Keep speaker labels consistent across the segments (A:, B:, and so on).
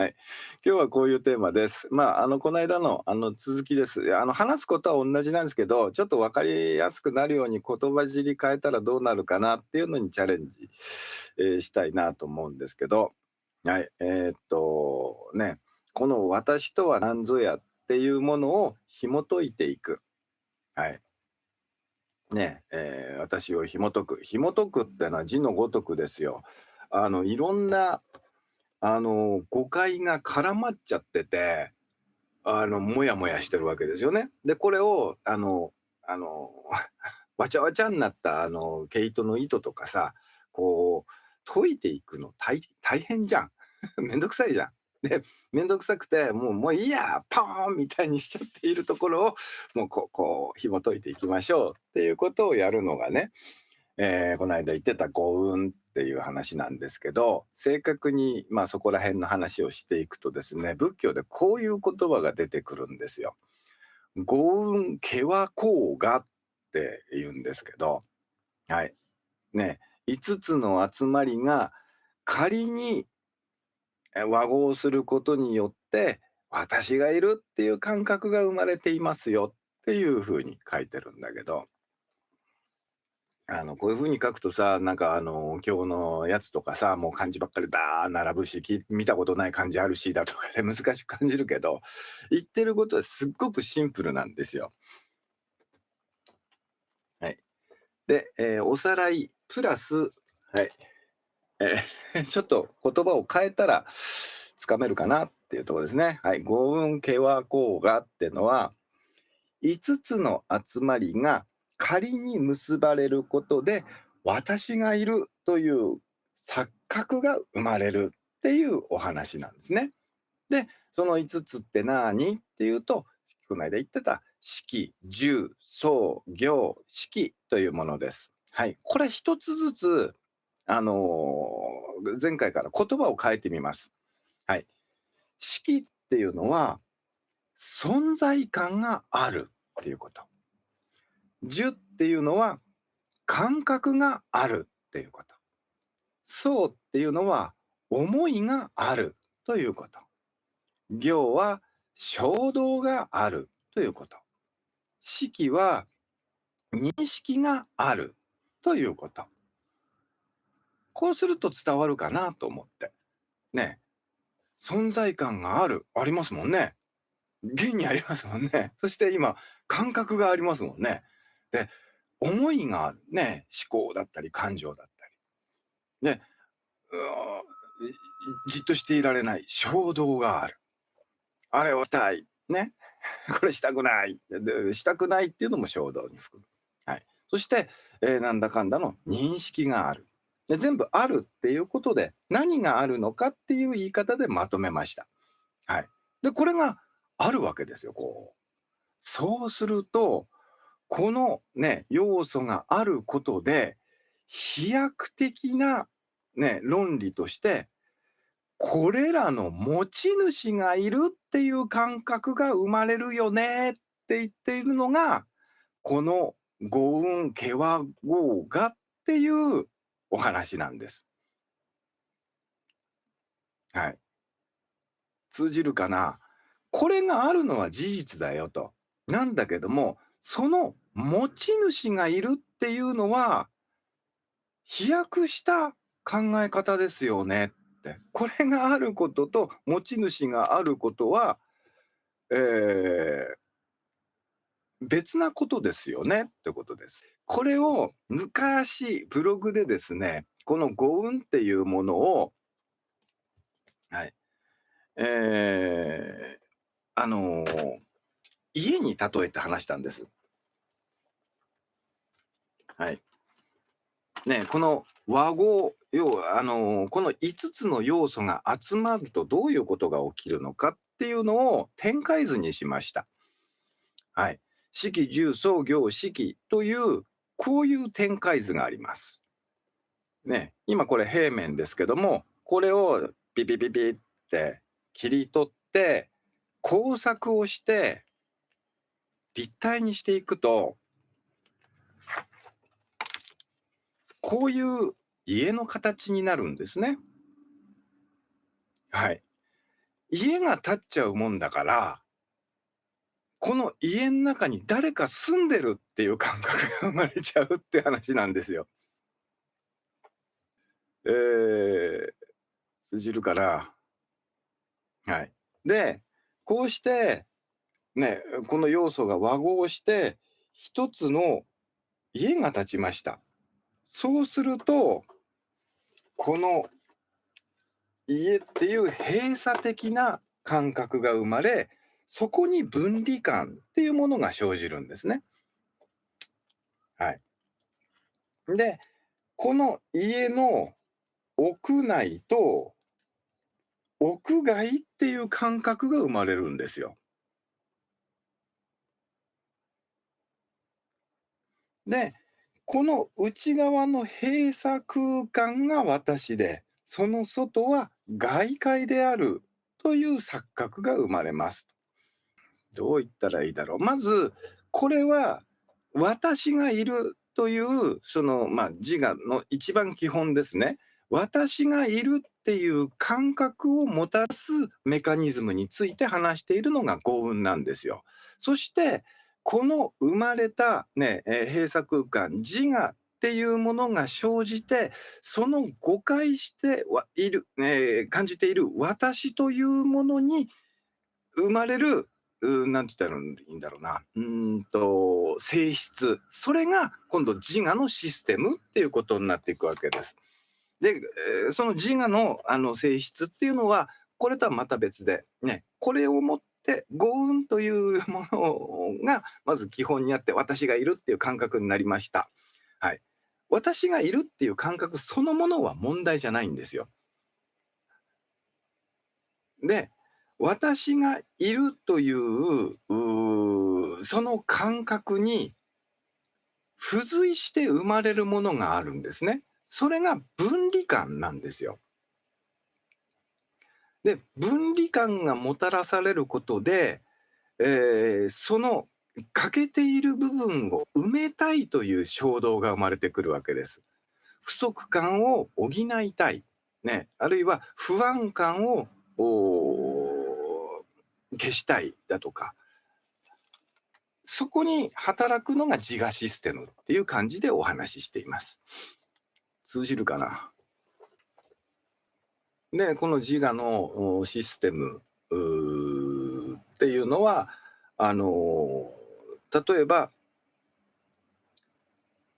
A: はい。今日はこういうテーマです。この間の続きです。話すことは同じなんですけど、ちょっと分かりやすくなるように言葉尻変えたらどうなるかなっていうのにチャレンジ、したいなと思うんですけど、はい。この私とは何ぞやっていうものを紐解いていく。はい。私を紐解く。紐解くってのは字のごとくですよ。いろんな誤解が絡まっちゃってて、もやもやしてるわけですよね。で、これを、あの、わちゃわちゃになった、毛糸の糸とかさ、こう、解いていくの大変じゃん。めんどくさいじゃん。で、めんどくさくて、もういいや、ポーンみたいにしちゃっているところを、もう紐解いていきましょうっていうことをやるのがね、この間言ってた五運っていう話なんですけど、正確に、そこら辺の話をしていくとですね、仏教でこういう言葉が出てくるんですよ。五運化和光雅って言うんですけど、はい。ね、5つの集まりが仮に和合することによって、私がいるっていう感覚が生まれていますよっていう風に書いてるんだけど、こういう風に書くとさ、今日のやつとかさ、もう漢字ばっかりだー並ぶし、見たことない漢字あるしだとかで難しく感じるけど、言ってることはすっごくシンプルなんですよ。はい。で、おさらいプラス、はい、ちょっと言葉を変えたらつかめるかなっていうところですね。はい。五運化和光雅ってのは、5つの集まりが仮に結ばれることで、私がいるという錯覚が生まれるっていうお話なんですね。で、その5つって何っていうと、この間言ってた四季、十、相、行、式というものです。はい。これ一つずつ、前回から言葉を変えてみます。はい。式っていうのは、存在感があるっていうこと。十っていうのは感覚があるっていうこと。そうっていうのは思いがあるということ。行は衝動があるということ。識は認識があるということ。こうすると伝わるかなと思って。ね。存在感がある、ありますもんね。現にありますもんね。そして今、感覚がありますもんね。で、思いがある。ね。思考だったり感情だったり。ね。うーじっとしていられない衝動がある。あれをしたい。ね。これしたくない。で、したくないっていうのも衝動に含む。はい。そして、なんだかんだの認識がある。で、全部あるっていうことで、何があるのかっていう言い方でまとめました。はい。で、これがあるわけですよ、こう。そうすると、このね、要素があることで、飛躍的なね、論理としてこれらの持ち主がいるっていう感覚が生まれるよねって言っているのが、この五運化和合雅っていうお話なんです。はい。通じるかな？これがあるのは事実だよと。なんだけども、その持ち主がいるっていうのは、飛躍した考え方ですよねって。これがあることと持ち主があることは、ええ別なことですよねってことです。これを昔ブログでですね、この五運っていうものを、はい、えーあの、家に例えて話したんです。はい。ね、この和合、要はこの5つの要素が集まるとどういうことが起きるのかっていうのを展開図にしました。はい。式、重、創業、式という、こういう展開図があります。ね、今これ平面ですけども、これをピピピピって切り取って、工作をして立体にしていくと、こういう家の形になるんですね。はい。家が建っちゃうもんだから、この家ん中に誰か住んでるっていう感覚が生まれちゃうって話なんですよ。ええ、通じるかな？はい。で、こうしてね、この要素が和合して、一つの家が建ちました。そうすると、この家っていう閉鎖的な感覚が生まれ、そこに分離感っていうものが生じるんですね。はい。で、この家の屋内と屋外っていう感覚が生まれるんですよ。で、この内側の閉鎖空間が私で、その外は外界であるという錯覚が生まれます。どう言ったらいいだろう。まず、これは私がいるという、自我の一番基本ですね。私がいるっていう感覚をもたらすメカニズムについて話しているのが幸運なんですよ。そして、この生まれたね、閉鎖空間、自我っていうものが生じて、その誤解してはいる、感じている私というものに生まれる、なんて言ったらいいんだろうな、性質、それが今度自我のシステムっていうことになっていくわけです。で、その自我の性質っていうのは、これとはまた別で、ね、これをもって幸運というものがまず基本にあって、私がいるっていう感覚になりました。はい。私がいるっていう感覚そのものは問題じゃないんですよ。で、私がいるという、その感覚に付随して生まれるものがあるんですね。それが分離感なんですよ。で、分離感がもたらされることで、その欠けている部分を埋めたいという衝動が生まれてくるわけです。不足感を補いたい。ね、あるいは不安感を消したいだとか、そこに働くのが自我システムっていう感じでお話ししています。通じるかな？で、この自我のシステムっていうのは、あの、例えば、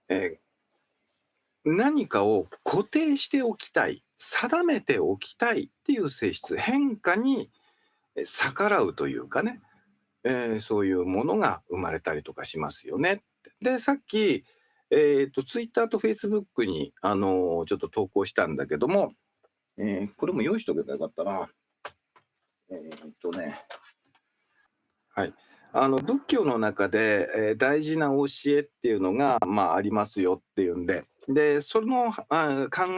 A: え何かを固定しておきたい、定めておきたいっていう性質、変化に逆らうというかね、そういうものが生まれたりとかしますよねって。で、さっき、ツイッターとフェイスブックに、ちょっと投稿したんだけども、これも用意しとけばよかったな。えーっとね、はい。仏教の中で、大事な教えっていうのが、ありますよっていうんで、で、その、考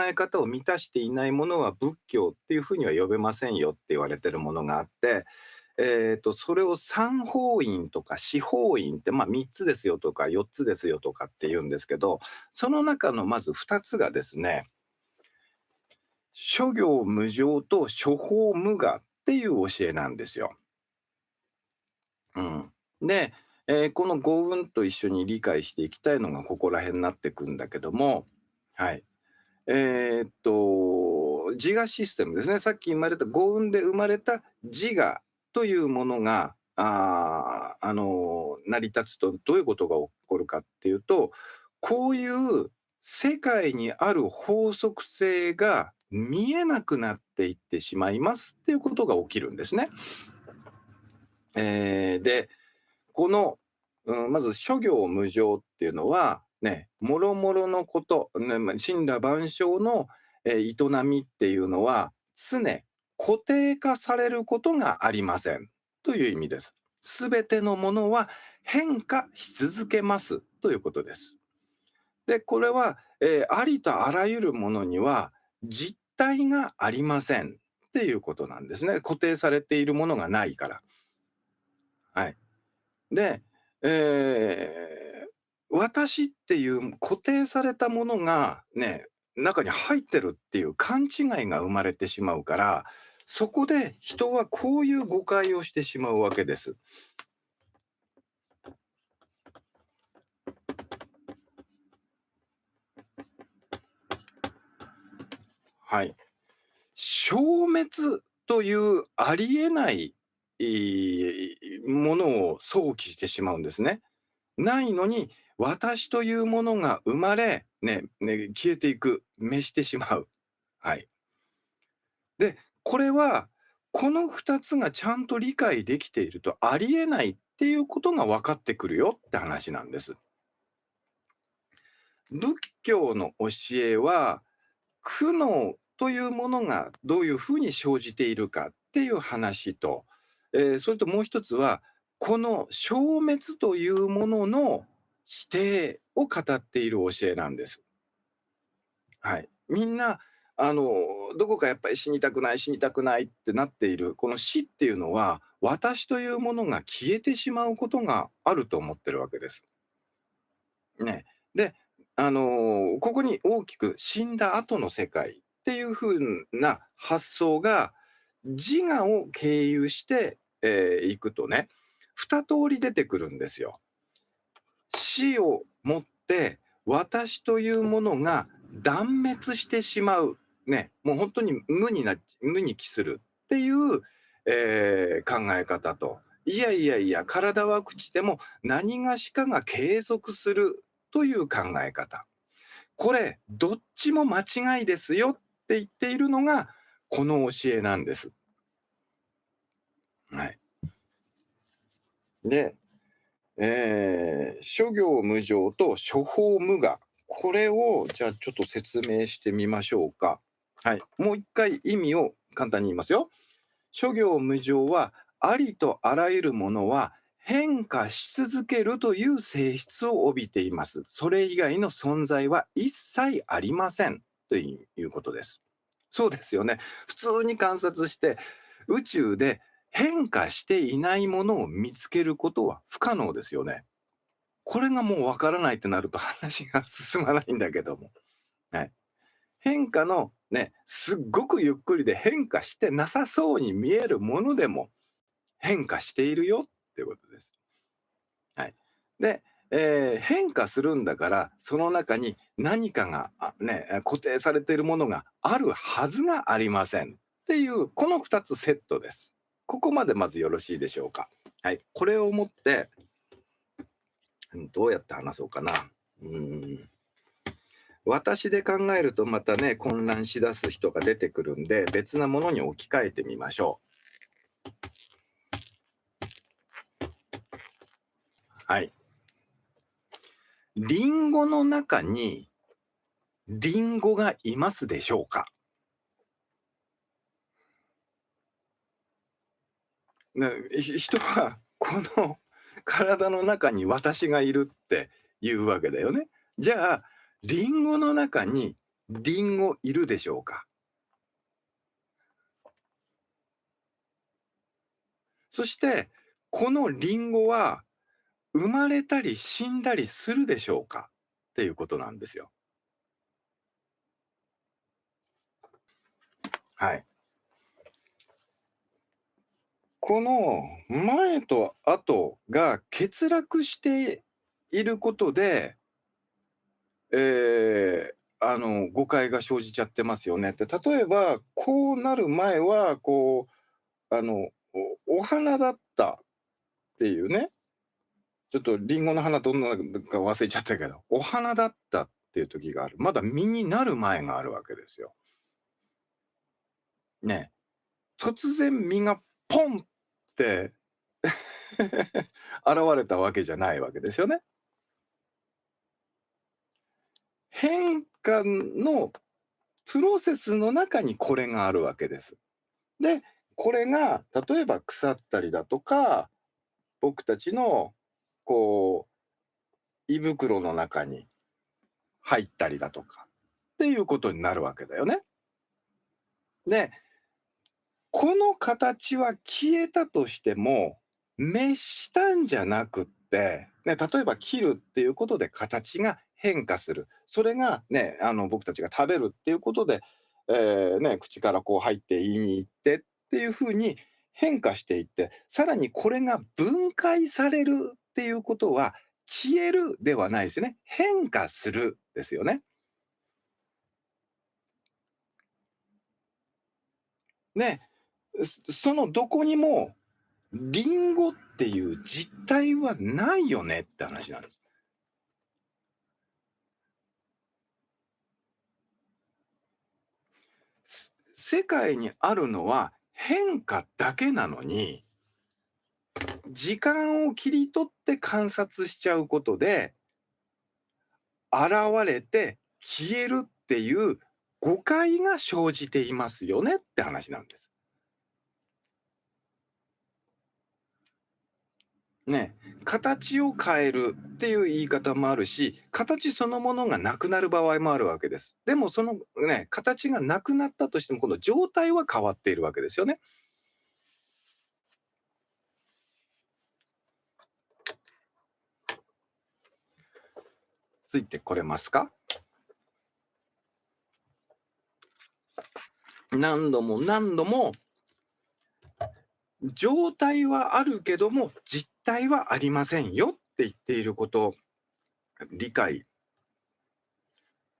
A: え方を満たしていないものは仏教っていうふうには呼べませんよって言われてるものがあって、それを三法院とか四法院って、3つですよとか4つですよとかって言うんですけど、その中のまず2つがですね、諸行無常と諸法無我っていう教えなんですよ。うん。で、この五運と一緒に理解していきたいのがここら辺になってくんだけども、はい。自我システムですね。さっき生まれた五運で生まれた自我というものが、成り立つとどういうことが起こるかっていうと、こういう世界にある法則性が見えなくなっていってしまいますっていうことが起きるんですね。で、この、まず諸行無常っていうのは、ね、諸々のこと、ね、森羅万象の、営みっていうのは、常固定化されることがありませんという意味です。すべてのものは変化し続けますということです。で、これは、ありとあらゆるものには実体がありませんっていうことなんですね。固定されているものがないから。はい。で、私っていう固定されたものがね、中に入ってるっていう勘違いが生まれてしまうから、そこで人はこういう誤解をしてしまうわけです。はい。消滅というありえない、ものを想起してしまうんですね。ないのに、私というものが生まれ、消えていく、滅してしまう。はい。で、これは、この2つがちゃんと理解できていると、ありえないっていうことが分かってくるよって話なんです。仏教の教えは、苦悩というものがどういうふうに生じているかっていう話と、それともう一つは、この消滅というものの否定を語っている教えなんです。はい。みんな、どこかやっぱり死にたくない、死にたくないってなっている、この死っていうのは、私というものが消えてしまうことがあると思ってるわけです。ね。で、ここに大きく死んだ後の世界っていう風な発想が、自我を経由して、いくとね、2通り出てくるんですよ。死をもって、私というものが断滅してしまう。ね、もう本当に無に帰するっていう、考え方と、いやいやいや、体は朽ちても何がしかが継続するという考え方。これ、どっちも間違いですよって言っているのが、この教えなんです。はい。で、諸行無常と諸法無我。これを、じゃあちょっと説明してみましょうか。はい。もう一回意味を簡単に言いますよ。諸行無常は、ありとあらゆるものは変化し続けるという性質を帯びています。それ以外の存在は一切ありません。ということです。そうですよね。普通に観察して、宇宙で変化していないものを見つけることは不可能ですよね。これがもうわからないってなると話が進まないんだけども。はい。変化のね、すっごくゆっくりで変化してなさそうに見えるものでも変化しているよっていうことです。はい。で、変化するんだから、その中に何かが、固定されているものがあるはずがありませんっていう、この2つセットです。ここまでまずよろしいでしょうか。はい。これをもって、どうやって話そうかな。うーん。私で考えるとまたね、混乱しだす人が出てくるんで、別なものに置き換えてみましょう。はい。リンゴの中にリンゴがいますでしょうか？人はこの体の中に私がいるっていうわけだよね。じゃあ、リンゴの中にリンゴいるでしょうか？そして、このリンゴは生まれたり死んだりするでしょうか？っていうことなんですよ。はい。この前と後が欠落していることで、誤解が生じちゃってますよねって。例えば、こうなる前は、お花だったっていうね、ちょっとリンゴの花どんなのか忘れちゃったけど、お花だったっていう時がある。まだ実になる前があるわけですよ。ね。突然実がポンって現れたわけじゃないわけですよね。変化のプロセスの中にこれがあるわけです。で、これが例えば腐ったりだとか、僕たちのこ胃袋の中に入ったりだとかっていうことになるわけだよね。で、この形は消えたとしても、滅したんじゃなくって、ね、例えば切るっていうことで形が変化する。それがね、僕たちが食べるっていうことで、口からこう入って胃に行ってっっていうふうに変化していって、さらにこれが分解されるっていうことは、消えるではないですよね。変化するですよね。ね、そのどこにもリンゴっていう実体はないよねって話なんです。世界にあるのは変化だけなのに、時間を切り取って観察しちゃうことで、現れて消えるっていう誤解が生じていますよねって話なんです。ね、形を変えるっていう言い方もあるし、形そのものがなくなる場合もあるわけです。でもそのね、形がなくなったとしても、この状態は変わっているわけですよね。ついてこれますか？何度も何度も状態はあるけども、実態はありませんよって言っていること、理解、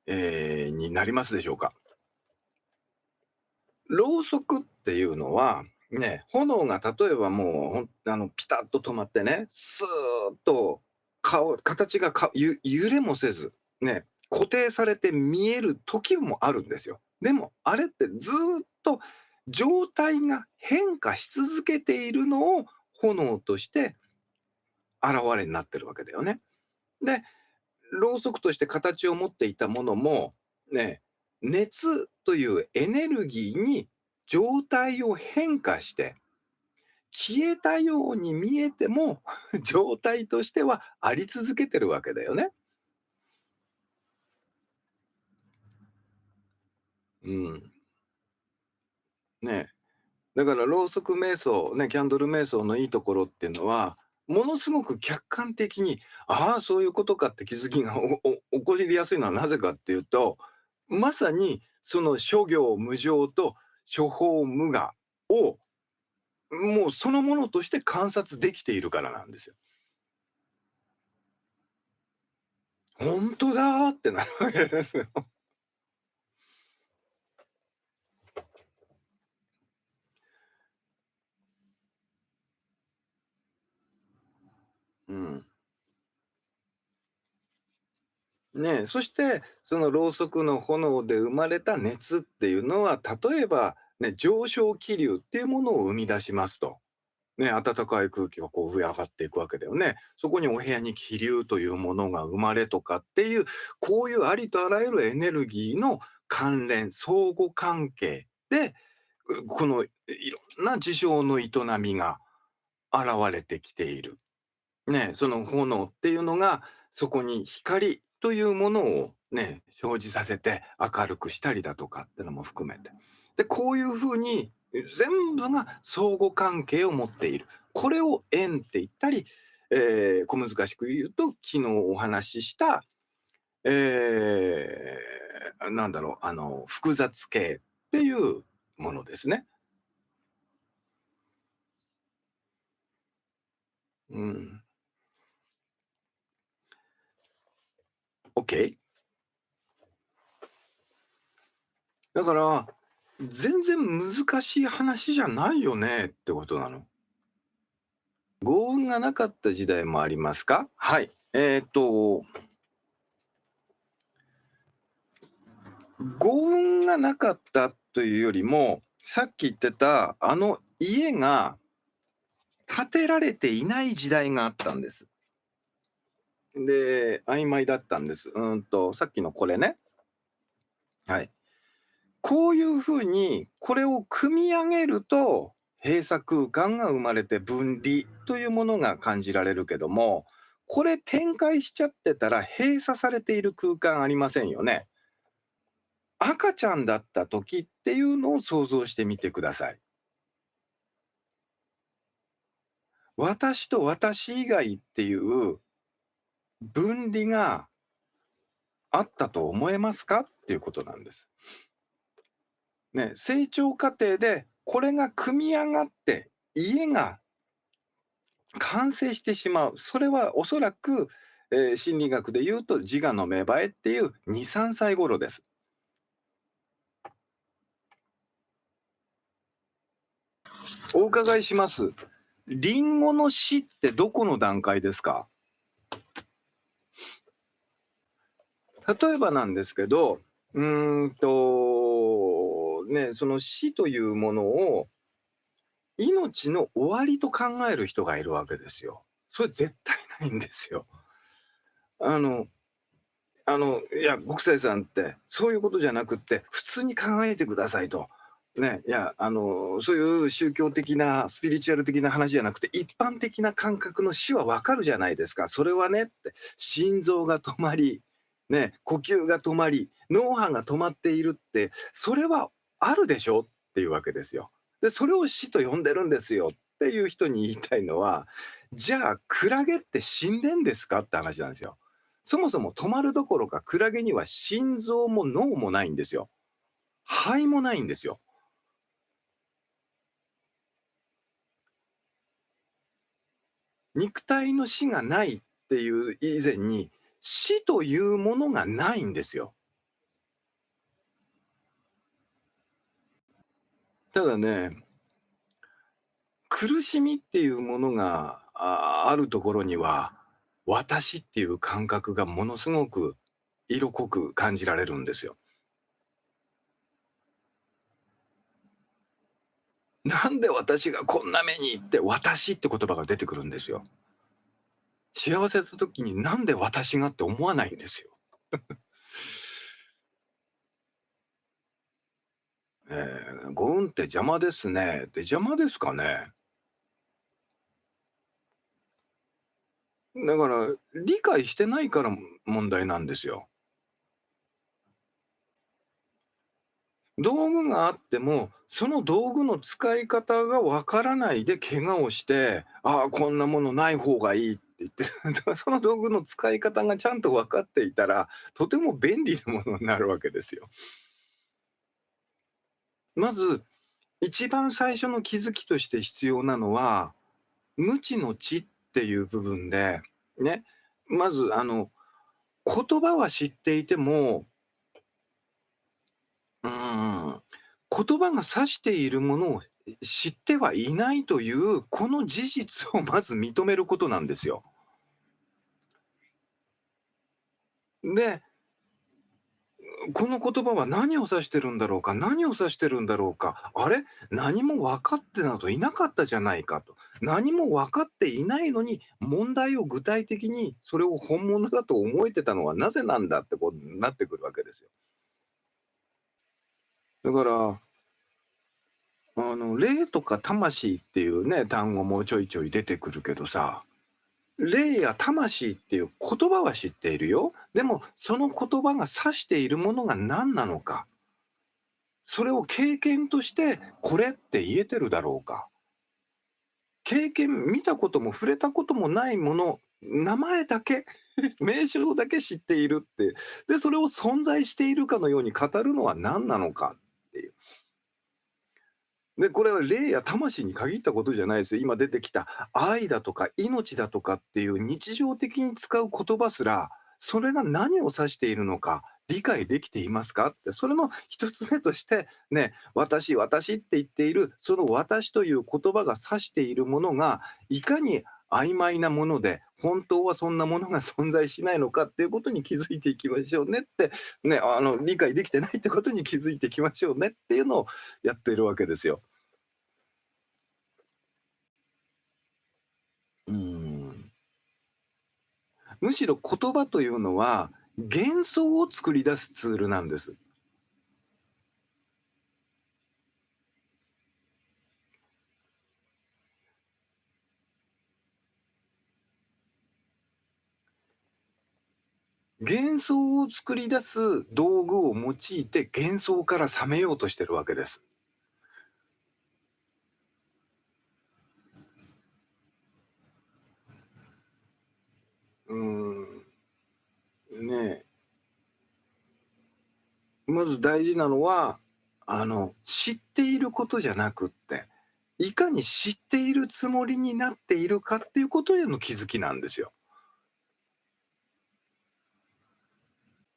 A: になりますでしょうか？ろうそくっていうのは、ね、炎が例えばもう、ピタッと止まってね、スーッと形が揺れもせず、ね、固定されて見える時もあるんですよ。でも、あれってずーっと状態が変化し続けているのを炎として現れになってるわけだよね。で、ろうそくとして形を持っていたものも、ね、熱というエネルギーに状態を変化して、消えたように見えても状態としてはあり続けてるわけだよね。うん。ね。だからろうそく瞑想、ね、キャンドル瞑想のいいところっていうのは、ものすごく客観的に、ああ、そういうことかって気づきが起こりやすいのはなぜかっていうと、まさにその諸行無常と諸法無我を、もうそのものとして観察できているからなんですよ。本当だってなるわけですよ。うん。ね、そして、そのろうそくの炎で生まれた熱っていうのは、例えば、ね、上昇気流っていうものを生み出しますと。ね、暖かい空気がこう上上がっていくわけだよね。そこにお部屋に気流というものが生まれとかっていう、こういうありとあらゆるエネルギーの関連、相互関係で、このいろんな事象の営みが現れてきている。ね、その炎っていうのが、そこに光というものをね、生じさせて明るくしたりだとかってのも含めて。で、こういう風に、全部が相互関係を持っている。これを縁って言ったり、小難しく言うと、昨日お話しした、なんだろう、複雑系っていうものですね。うん。オッケー。だから、全然難しい話じゃないよねってことなの。幸運がなかった時代もありますか？はい。幸運がなかったというよりも、さっき言ってたあの家が建てられていない時代があったんです。で、曖昧だったんです。さっきのこれね。はい。こういう風に、これを組み上げると、閉鎖空間が生まれて分離というものが感じられるけども、これ展開しちゃってたら閉鎖されている空間ありませんよね。赤ちゃんだった時っていうのを想像してみてください。私と私以外っていう分離があったと思えますかっていうことなんです。ね、成長過程でこれが組み上がって家が完成してしまう。それはおそらく、心理学で言うと自我の芽生えっていう2、3歳頃です。お伺いします。リンゴの死ってどこの段階ですか？例えばなんですけど、その死というものを命の終わりと考える人がいるわけですよ。それ絶対ないんですよ。あのいや、北斎さんって、そういうことじゃなくって、普通に考えてくださいと。ね、いや、そういう宗教的な、スピリチュアル的な話じゃなくて、一般的な感覚の死はわかるじゃないですか。それはねって、心臓が止まり、ね、呼吸が止まり、脳波が止まっているって、それはあるでしょっていうわけですよ。で、それを死と呼んでるんですよっていう人に言いたいのは、じゃあ、クラゲって死んでんですかって話なんですよ。そもそも止まるどころか、クラゲには心臓も脳もないんですよ。肺もないんですよ。肉体の死がないっていう以前に、死というものがないんですよ。ただね、苦しみっていうものが、あるところには、私っていう感覚がものすごく色濃く感じられるんですよ。なんで私がこんな目にって、私って言葉が出てくるんですよ。幸せな時になんで私がって思わないんですよ。ご運って邪魔ですね。って邪魔ですかね？だから、理解してないから問題なんですよ。道具があっても、その道具の使い方がわからないで怪我をして、ああ、こんなものない方がいいって言って、だからその道具の使い方がちゃんと分かっていたら、とても便利なものになるわけですよ。まず、一番最初の気づきとして必要なのは、無知の知っていう部分で、ね、まず言葉は知っていても、うーん、言葉が指しているものを知ってはいないという、この事実をまず認めることなんですよ。で、この言葉は何を指してるんだろうか、何を指してるんだろうか、あれ、何も分かってなどいなかったじゃないかと。何も分かっていないのに、問題を具体的にそれを本物だと思えてたのはなぜなんだってことになってくるわけですよ。だから、霊とか魂っていうね、単語もちょいちょい出てくるけどさ、霊や魂っていう言葉は知っているよ。でも、その言葉が指しているものが何なのか、それを経験としてこれって言えてるだろうか。経験、見たことも触れたこともないもの、名前だけ、名称だけ知っているって、で、それを存在しているかのように語るのは何なのかっていう。で、これは霊や魂に限ったことじゃないですよ。今出てきた愛だとか命だとかっていう日常的に使う言葉すら、それが何を指しているのか理解できていますかって、それの一つ目として、ね、私、私って言っている、その私という言葉が指しているものが、いかに曖昧なもので、本当はそんなものが存在しないのかっていうことに気づいていきましょうねって、ね、理解できてないってことに気づいていきましょうねっていうのをやっているわけですよ。うーん。むしろ言葉というのは、幻想を作り出すツールなんです。幻想を作り出す道具を用いて幻想から覚めようとしてるわけです。うーん。ねえ。まず大事なのは、知っていることじゃなくって、いかに知っているつもりになっているかっていうことへの気づきなんですよ。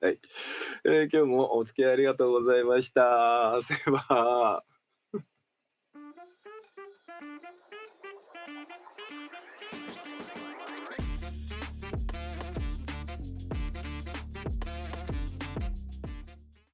A: はい。今日もお付き合いありがとうございました。そういえば